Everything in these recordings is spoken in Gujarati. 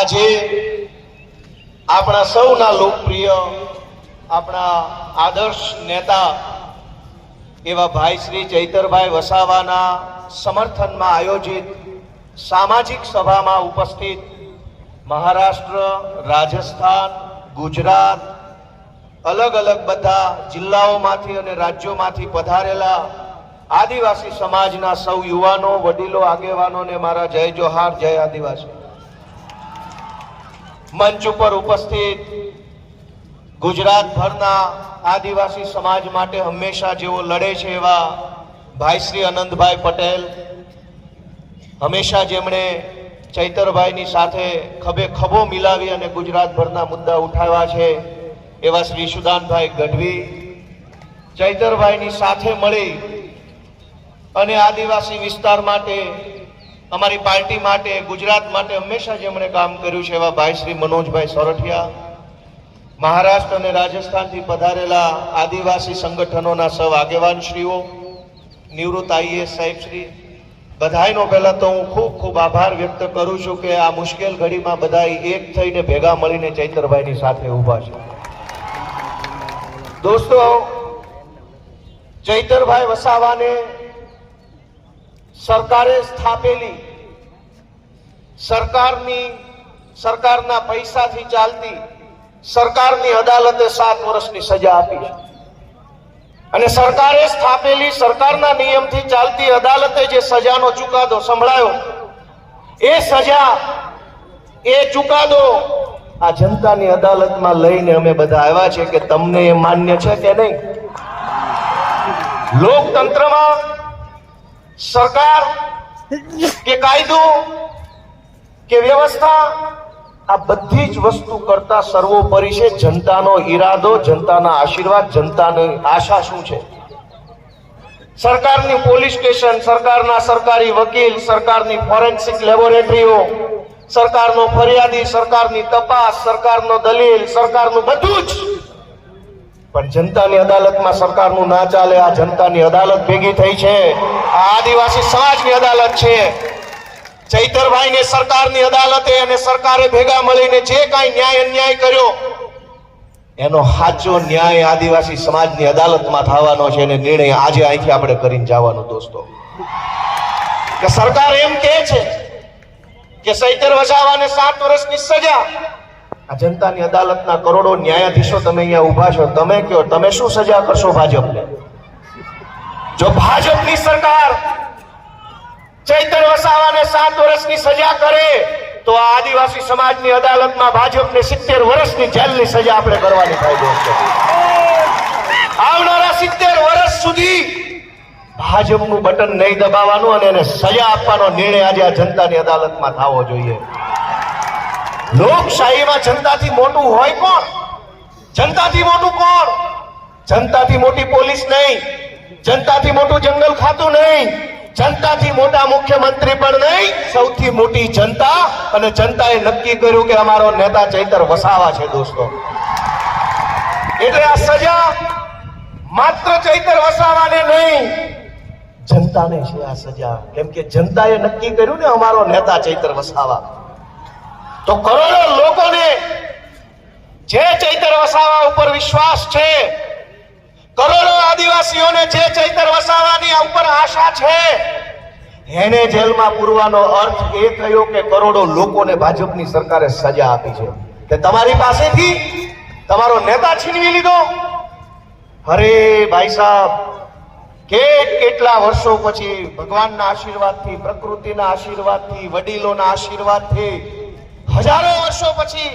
આજે આપણા સૌના લોકપ્રિય આપણા આદર્શ નેતા એવા ભાઈ શ્રી ચૈતરભાઈ વસાવાના સમર્થનમાં આયોજિત સામાજિક સભામાં ઉપસ્થિત મહારાષ્ટ્ર, રાજસ્થાન, ગુજરાત, અલગ અલગ બધા જિલ્લાઓમાંથી અને રાજ્યોમાંથી પધારેલા આદિવાસી સમાજના સૌ યુવાનો, વડીલો, આગેવાનોને મારા જય જોહાર, જય આદિવાસી. મંચ ઉપર ઉપસ્થિત ગુજરાતભરના આદિવાસી સમાજ માટે હંમેશા જેઓ લડે છે એવા ભાઈ શ્રી અનંતભાઈ પટેલ, હંમેશા જેમણે ચૈતરભાઈની સાથે ખભે ખભો મિલાવી અને ગુજરાતભરના મુદ્દા ઉઠાવ્યા છે એવા શ્રી સુદાનભાઈ ગઢવી, ચૈતરભાઈની સાથે મળી અને આદિવાસી વિસ્તાર માટે, અમારી પાર્ટી માટે, ગુજરાત માટે હંમેશા જેમણે કામ કર્યું છે એવા ભાઈ શ્રી મનોજભાઈ સોરઠિયા, મહારાષ્ટ્ર અને રાજસ્થાનથી પધારેલા આદિવાસી સંગઠનોના સૌ આગેવાનશ્રીઓ, નિવૃત્ત આઈએએસ સાહેબશ્રી, બધાયનો પહેલા તો હું ખૂબ ખૂબ આભાર વ્યક્ત કરું છું કે આ મુશ્કેલ ઘડીમાં બધા એક થઈને ભેગા મળીને ચૈતરભાઈની સાથે ઊભા છે. દોસ્તો, ચૈતરભાઈ વસાવાને સરકારે સ્થાપેલી સરકારના પૈસાથી ચાલતી સરકારની અદાલતે 7 વર્ષની સજા આપી છે અને સરકારે સ્થાપેલી સરકારના નિયમથી ચાલતી અદાલતે જે સજાનો ચુકાદો સંભળાયો, એ સજા, એ ચુકાદો આ જનતાની અદાલતમાં લઈને અમે બધા આવ્યા છે કે તમને એ માન્ય છે કે નહીં. લોકતંત્રમાં સરકાર કે કાયદો કે વ્યવસ્થા, આ બધી જ વસ્તુ કરતા સર્વોપરી છે જનતાનો ઈરાદો, જનતાના આશીર્વાદ, જનતાની આશા શું છે. સરકારની પોલીસ સ્ટેશન, સરકારના સરકારી વકીલ, સરકારની ફોરેન્સિક લેબોરેટરીઓ, સરકારનો ફરિયાદી, સરકારની તપાસ, સરકારનો દલીલ, સરકારનું બધું જ, પણ જનતાની અદાલતમાં સરકારનું ના ચાલે. આ જનતાની અદાલત ભેગી થઈ છે, આ આદિવાસી સમાજની અદાલત છે. ચૈતરભાઈને સરકારની અદાલતે અને સરકારે ભેગા મળીને જે કાંઈ ન્યાય અન્યાય કર્યો, એનો સાચો ન્યાય આદિવાસી સમાજની અદાલતમાં થવાનો છે અને નિર્ણય આજે અહીંથી આપણે કરીને જવાનો. દોસ્તો, કે સરકાર એમ કહે છે કે ચૈતર વસાવાને 7 વર્ષની સજા, આ જનતાની અદાલતના કરોડો ન્યાયાધીશો તમે અહીંયા ઉભા છો, તમે કયો તમે શું સજા કરશો ભાજપને? જો ભાજપની સરકાર ચૈતર વસાવાને 7 વર્ષની સજા કરે તો આ આદિવાસી સમાજની અદાલતમાં ભાજપને 70 વર્ષની જેલની સજા આપણે કરવાની થાય. દોસ્તો, આવનારા 70 વર્ષ સુધી ભાજપનું બટન નહીં દબાવવાનું અને એને સજા આપવાનો નિર્ણય આજે આ જનતાની અદાલતમાં થવો જોઈએ. લોકશાહીમાં જનતાથી મોટું હોય કોણ? જનતાથી મોટું કોણ? જનતાથી મોટી પોલીસ નહીં, જનતાથી મોટું જંગલ ખાતું નહીં, જનતાથી મોટા મુખ્યમંત્રી પણ નહીં, સૌથી મોટી જનતા. અને જનતાએ નક્કી કર્યું કે અમારો નેતા ચૈતર વસાવા છે. દોસ્તો, એટલે આ સજા માત્ર ચૈતર વસાવાને નહીં, જનતાને છે આ સજા. કેમ કે જનતાએ નક્કી કર્યું ને અમારો નેતા ચૈતર વસાવા. તો કરોડો લોકોને જે ચૈતર વસાવા ઉપર વિશ્વાસ છે, કરોડો આદિવાસીઓને જે ચૈતર વસાવાની ઉપર આશા છે, એને જેલમાં પૂરવાનો અર્થ એ થયો કે કરોડો લોકોને ભાજપની સરકારે સજા આપી છે કે તમારી પાસેથી તમારો નેતા છીનવી લીધો. અરે ભાઈ સાહેબ, કેટલા વર્ષો પછી ભગવાનના આશીર્વાદથી, પ્રકૃતિના આશીર્વાદથી, વડીલોના આશીર્વાદથી, હજારો વર્ષો પછી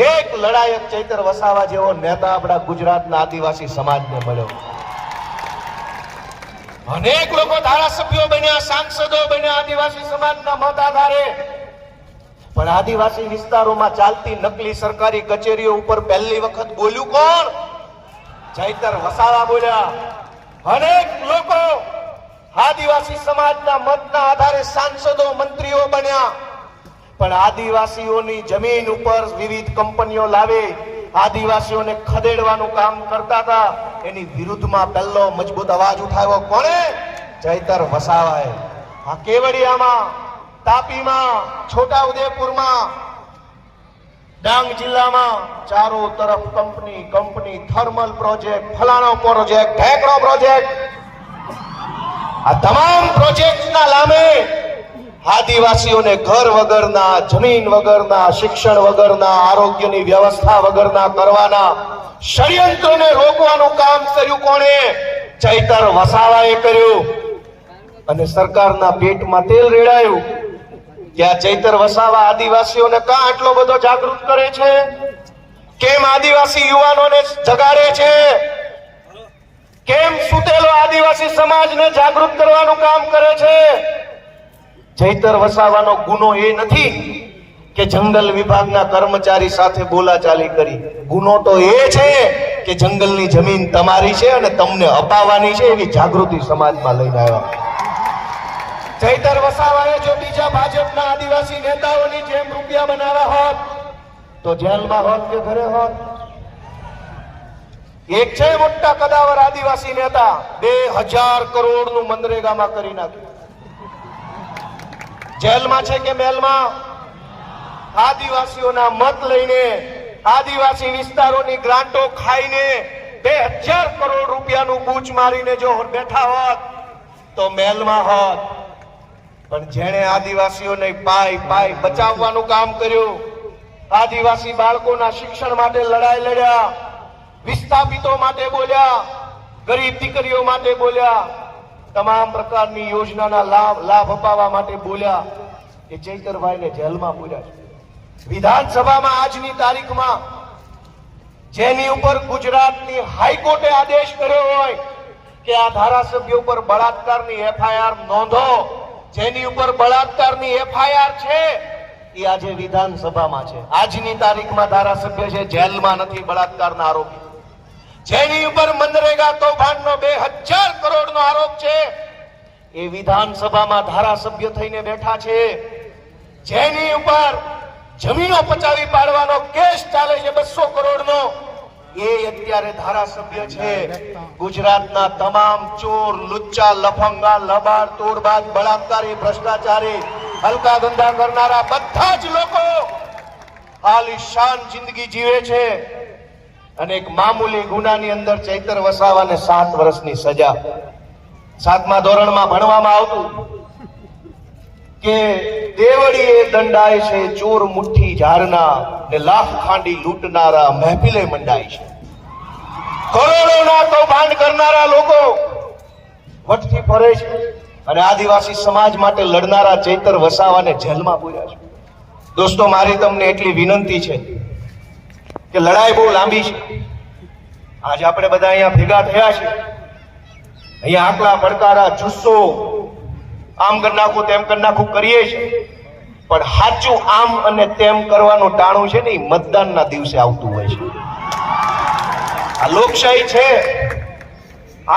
એક લડાયક ચૈતર વસાવા જેવો નેતા આપણા ગુજરાતના આદિવાસી સમાજને મળ્યો. અનેક લોકો ધારાસભ્યો બન્યા, સાંસદો બન્યા આદિવાસી સમાજના મત આધારે, પણ આદિવાસી વિસ્તારોમાં ચાલતી નકલી સરકારી કચેરીઓ ઉપર પહેલી વખત બોલ્યું કોણ? ચૈતર વસાવા બોલ્યા. અનેક લોકો આદિવાસી સમાજના મતના આધારે સાંસદો, મંત્રીઓ બન્યા, પણ આદિવાસીઓની જમીન ઉપર વિવિધ કંપનીઓ લાવી આદિવાસીઓને ખદેડવાનું કામ કરતા હતા, એની વિરુદ્ધમાં પહેલો મજબૂત અવાજ ઉઠાવ્યો કોણે? ચૈતર વસાવાએ. આ કેવડિયામાં, તાપીમાં, છોટાઉદેપુરમાં, ડાંગ જિલ્લામાં ચારો તરફ કંપની થર્મલ પ્રોજેક્ટ, ફલાણો પ્રોજેક્ટ, ઢેકણો પ્રોજેક્ટ, આ તમામ પ્રોજેક્ટના નામે આદિવાસીઓને ઘર વગરના, જમીન વગરના, શિક્ષણ વગરના, આરોગ્યની વ્યવસ્થા વગરના કરવાના ષડયંત્રોને રોકવાનું કામ કર્યું કોણે? ચૈતર વસાવાએ કર્યું. અને સરકારના પેટમાં તેલ રેડાયું કે આ ચૈતર વસાવા આદિવાસીઓને કાં આટલો બધો જાગૃત કરે છે? કેમ આદિવાસી યુવાનોને જગાડે છે? કેમ સુતેલો આદિવાસી સમાજને જાગૃત કરવાનું કામ કરે છે? ચૈતર વસાવાનો ગુનો એ નથી કે જંગલ વિભાગના કર્મચારી સાથે બોલાચાલી કરી. ગુનો તો એ છે કે જંગલની જમીન તમારી છે અને તમને અપાવવાની છે એવી જાગૃતિ સમાજમાં લઈને આવ્યા. ચૈતર વસાવાએ જો બીજા ભાજપના આદિવાસી નેતાઓની જેમ રૂપિયા બનાવ્યા હોત તો જેલમાં હોત કે ઘરે હોત? એક છે મોટા કદાવર આદિવાસી નેતા, 2000 કરોડનું મનરેગામાં કરી નાખ્યું. જેલમાં છે કે મેલમાં? આદિવાસીઓના મત લઈને, આદિવાસી વિસ્તારોની ગ્રાન્ટો ખાઈને 2000 કરોડ રૂપિયાનું બૂચ મારીને જો બેઠા હોત તો મેલમાં હોત. પણ જેણે આદિવાસીઓને પાય બચાવવાનું કામ કર્યું, આદિવાસી બાળકોના શિક્ષણ માટે લડાઈ લડ્યા, વિસ્થાપિતો માટે બોલ્યા, ગરીબ દીકરીઓ માટે બોલ્યા, તમામ પ્રકારની યોજનાના લાભ અપાવવા માટે બોલ્યા, એ ચૈતરભાઈને જેલમાં પૂર્યા છે. વિધાનસભામાં આજની તારીખમાં જેની ઉપર ગુજરાતની હાઈકોર્ટે આદેશ કર્યો હોય કે આ ધારાસભ્ય ઉપર બળાત્કારની એફઆઈઆર નોંધો, જેની ઉપર બળાત્કારની એફઆઈઆર છે એ આજે વિધાનસભામાં છે. આજની તારીખમાં ધારાસભ્ય છે, જેલમાં નથી, બળાત્કારના આરોપી. જેની ઉપર મનરેગા કૌભાંડનો 2000 કરોડનો આરોપ છે એ વિધાનસભામાં ધારાસભ્ય થઈને બેઠા છે. જેની ઉપર જમીનો પચાવી પાડવાનો કેસ ચાલે છે 200 કરોડનો, એ અત્યારે ધારાસભ્ય છે. ગુજરાતના તમામ ચોર, લુચ્ચા, લફંગા, લબાડ, તોડબાજ, બળાત્કારી, ભ્રષ્ટાચારી, હલકા ધંધા કરનારા બધા જ લોકો આલીશાન જિંદગી જીવે છે. અને એક મામૂલી ગુનાની અંદર ચૈતર વસાવાને 7 વર્ષની સજા. 7મા ધોરણમાં ભણવામાં આવતું કે દેવડીએ દંડાય છે ચોર મુઠ્ઠી ઝારના, ને લાખ ખાંડી લૂંટનારા મહેફિલે મંડાય છે. કરોડોના કૌભાંડ કરનારા લોકો વટથી ફરે છે અને આદિવાસી સમાજ માટે લડનારા ચૈતર વસાવાને જેલમાં પૂર્યા છે. દોસ્તો, મારી તમને એટલી વિનંતી છે કે લડાઈ બહુ લાંબી છે. આજે આપણે બધા અહીંયા ભેગા થયા છે, અહીંયા આકલા પડકારા, જુસ્સો, આમ કરી નાખું તેમ કરી નાખું કરીએ છીએ, પણ સાચું આમ અને તેમ કરવાનું ટાણું છે ને એ મતદાનના દિવસે આવતું હોય છે. આ લોકશાહી છે,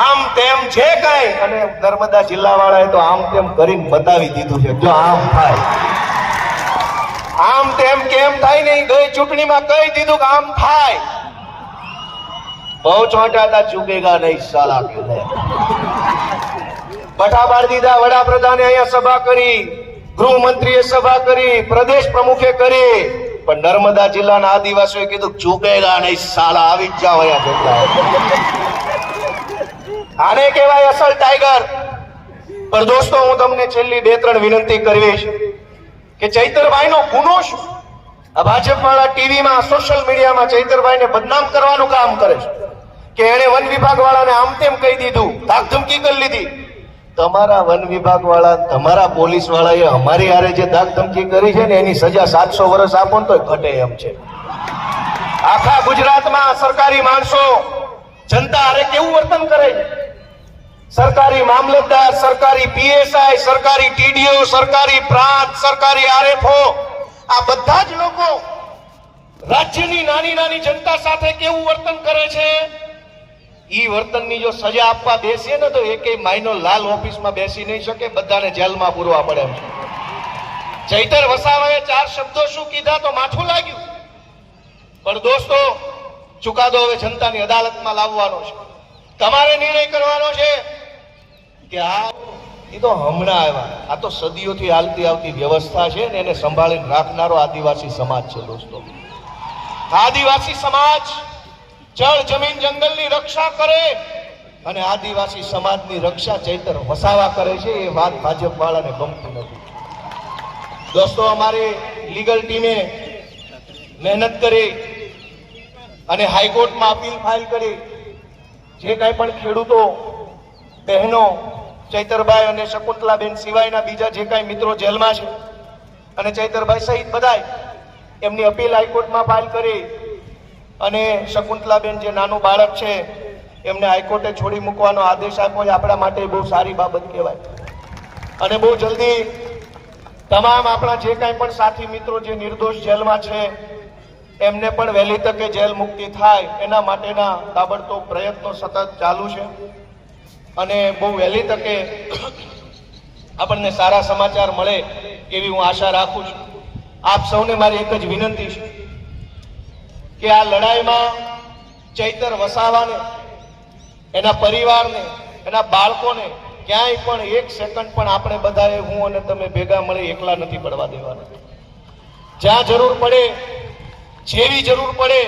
આમ તેમ છે કઈ, અને નર્મદા જિલ્લા વાળાએ તો આમ તેમ કરીને બતાવી દીધું છે. જો આમ થાય, આમ તેમ કેમ થાય નહીં, ગઈ ચૂંટણીમાં કહી દીધું કે આમ થાય. બહુ ચોંટા હતા, ચૂકેગા નહીં સાલા કે બઠા પાડી દીધા. વડાપ્રધાને અહીંયા સભા કરી, ગૃહમંત્રીએ સભા કરી, પ્રદેશ પ્રમુખે કરી, પણ નર્મદા જિલ્લાના આદિવાસીઓએ કીધું ચૂકેગા નહીં સાલા, આવી જ જાવ અહીંયા. આને કહેવાય અસલ ટાઈગર. પણ દોસ્તો, હું તમને છેલ્લી 2-3 વિનંતી કરવીશ કે ચૈતરભાઈનો ગુનો શું? આ ભાજપ વાળા ટીવીમાં, સોશિયલ મીડિયામાં ચૈતરભાઈને બદનામ કરવાનું કામ કરે છે કે એને વન વિભાગ વાળાને આમ તેમ કહી દીધું, ધાકધમકી કરી લીધી. તમારા વન વિભાગ વાળા, તમારા પોલીસ વાળાએ અમારી હારે જે ધાકધમકી કરી છે ને એની સજા 700 વર્ષ આપો ને તો ઘટે એમ છે. આખા ગુજરાતમાં સરકારી માણસો જનતા હારે કેવું વર્તન કરે છે? સરકારી મામલતદાર, સરકારી પીએસઆઈ, સરકારી ટીડીઓ, સરકારી પ્રાંત, સરકારી આરએફઓ, આ બધા જ લોકો રાજ્યની નાની નાની જનતા સાથે કેવું વર્તન કરે છે? ઈ વર્તનની જો સજા આપવા બેસીએ ને તો એકેય માયનો લાલ ઓફિસમાં બેસી નહીં શકે, બધાને જેલમાં પૂરવા પડે એમ છે. ચૈતર વસાવાએ 4 શબ્દો શું કીધા તો માથું લાગ્યું. પણ દોસ્તો, ચુકાદો હવે જનતાની અદાલતમાં લાવવાનો છે. તમારે નિર્ણય કરવાનો છે કે આ એ તો હમણાં આવ્યા, આ તો સદીઓથી હાલતી આવતી વ્યવસ્થા છે ને એને સંભાળીને રાખનારો આદિવાસી સમાજ છે. દોસ્તો, આદિવાસી સમાજ જળ જમીન જંગલની રક્ષા કરે અને આદિવાસી સમાજની રક્ષા ચૈતર વસાવા કરે છે, એ વાત ભાજપ વાળાને ગમતી નથી. દોસ્તો, અમારી લીગલ ટીમે મહેનત કરી અને હાઈકોર્ટમાં અપીલ ફાઇલ કરી. જે કાંઈ પણ ખેડૂતો બહેનો ચૈતરભાઈ અને શકુંતલાબેન સિવાયના બીજા જે કાંઈ મિત્રો જેલમાં છે અને ચૈતરભાઈ સહિત બધાય એમની અપીલ હાઈકોર્ટમાં ફાઇલ કરી અને શકુંતલાબેન જે નાનું બાળક છે એમને હાઈકોર્ટે છોડી મૂકવાનો આદેશ આપ્યો છે. આપણા માટે બહુ સારી બાબત કહેવાય. અને બહુ જલ્દી તમામ આપણા જે કાંઈ પણ સાથી મિત્રો જે નિર્દોષ જેલમાં છે એમને પણ વહેલી તકે જેલ મુક્તિ થાય એના માટેના તાબડતોબ પ્રયત્નો સતત ચાલુ છે. અને બહુ વહેલી તકે આપણને સારા સમાચાર મળે એવી હું આશા રાખું છું. આપ સૌને મારી એક જ વિનંતી છે કે આ લડાઈમાં ચૈતર વસાવાને, એના પરિવારને, એના બાળકોને ક્યાંય પણ એક સેકન્ડ પણ આપણે બધાએ, હું અને તમે ભેગા મળી એકલા નથી પડવા દેવાના. જ્યાં જરૂર પડે, જેવી જરૂર પડે